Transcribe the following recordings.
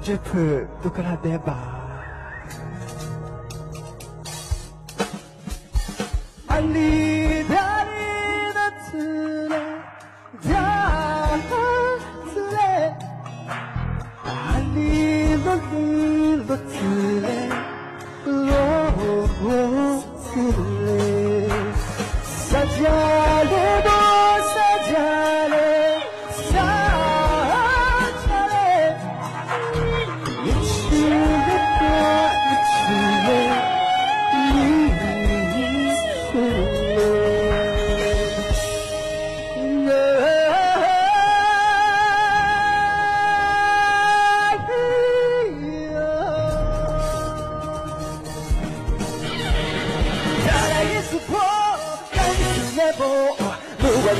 Je peux tocar la débat. Ali dari da tsule, da tsule. Ali lo tsule, lo tsule. Sajale do sajale, sajale. 미치겠다 미칠래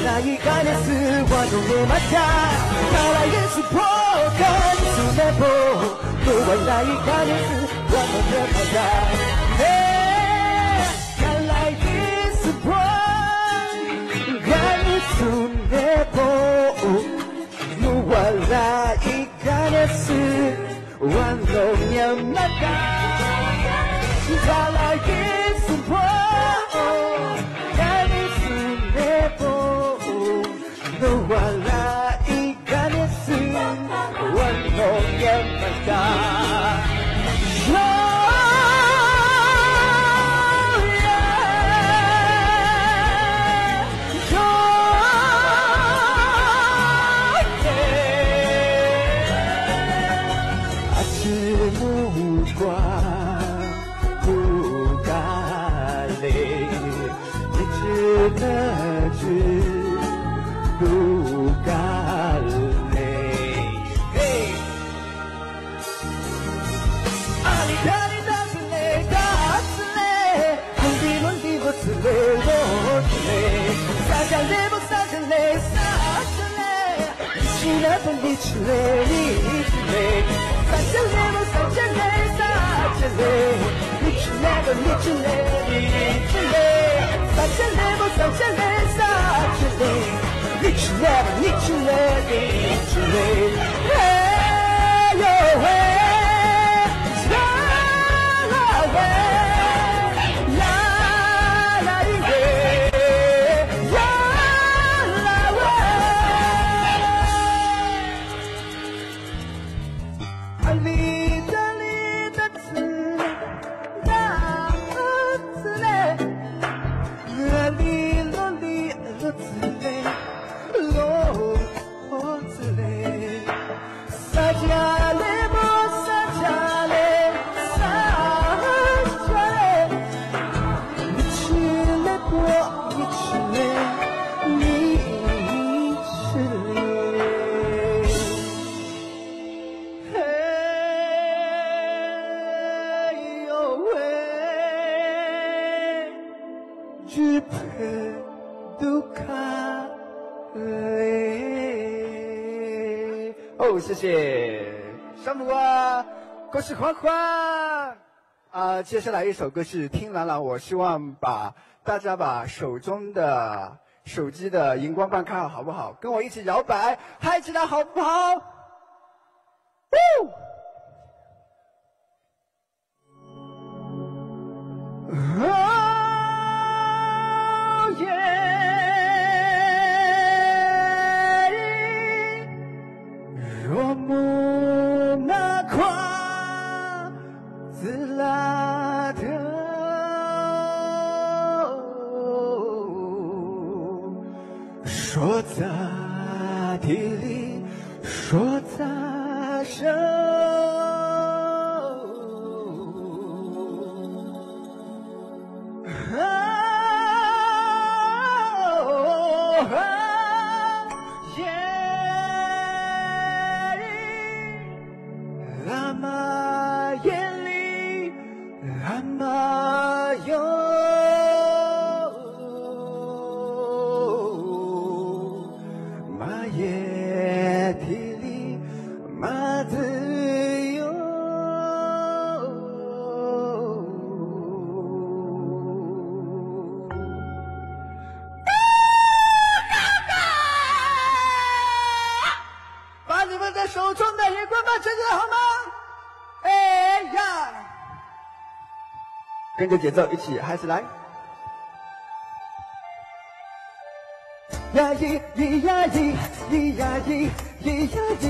나의 간에서 와도 맞아 나라의 수포가 눈에 보 너와 나의 간에서 와도 맞아 나라의 수포 간에 보 너와 나의 간에서 와도 맞아 나라의 수포 wala ikanesin wano yamata 아침과 부가래 늦은哦，谢谢山姆啊，恭喜欢欢啊！接下来一首歌是《听朗朗》，我希望大家把手中的手机的荧光棒看好，好不好？跟我一起摇摆，嗨起来，好不好？若木那夸自拉的，说在地里，说在生。手中的荧光棒举起来好吗？跟着节奏一起嗨起来。呀咿咿呀咿咿呀咿咿呀咿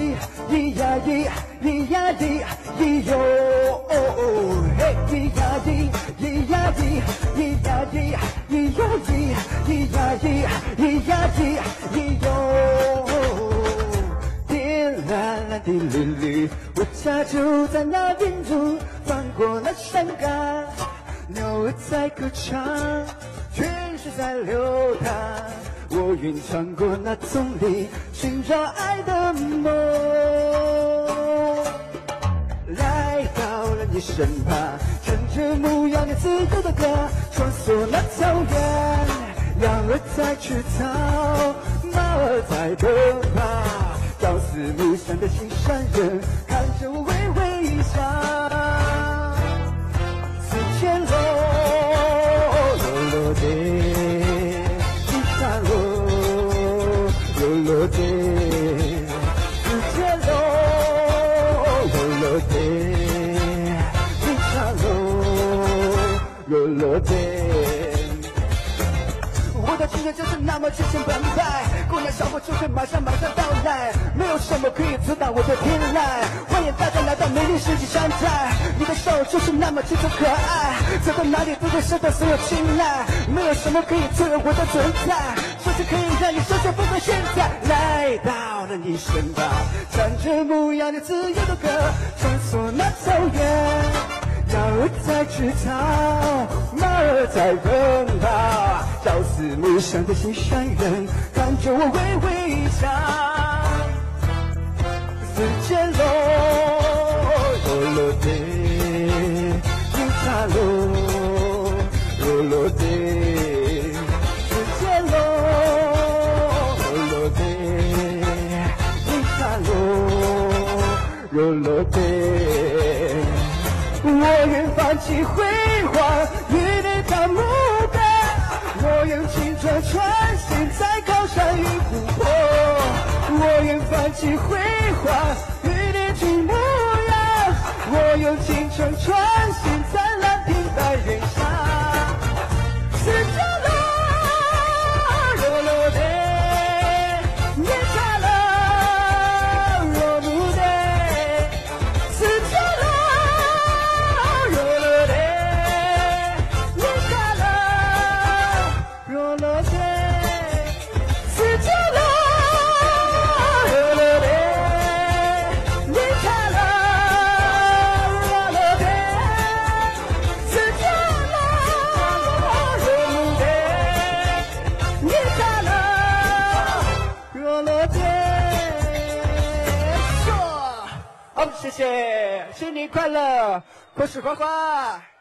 咿呀咿咿呀咿咿哟哦嘿咿呀咿咿呀咿咿呀咿咿呀咿咿呀咿咿呀咿咿哟。天蓝蓝的绿绿，我家就在那边住，翻过那山岗，鸟儿在歌唱，泉水在流淌。我愿穿过那丛林，寻找爱的梦。来到了你身旁，唱着牧羊的自由的歌，穿梭那草原，羊儿在吃草，马儿在奔跑，朝思暮想的心上人看着我微微笑。四千落落的一下落。落地，世界落落地，一场落地。我的青春就是那么千千万百，姑娘小伙就会马上到来，没有什么可以阻挡我的天籁。欢迎大家来到美丽世纪山寨，你的手就是那么清纯可爱，走到哪里都会受到所有青睐，没有什么可以阻挡我的存在。说是可以让你收手不过现在来到了你身旁，唱着牧羊的自由的歌，穿梭那草原，羊儿在吃草，马儿在奔跑，朝思暮想的心上人看着我微微笑。四千落落地，一场落地，四千落落地，我愿放弃辉煌，与你当目标，我愿青春穿行在高山与湖泊，我愿放弃辉煌，与你去牧羊，我愿青春穿行在蓝天白云上。四千落落地，一场落幕的。好，谢谢，新年快乐，恭喜花花。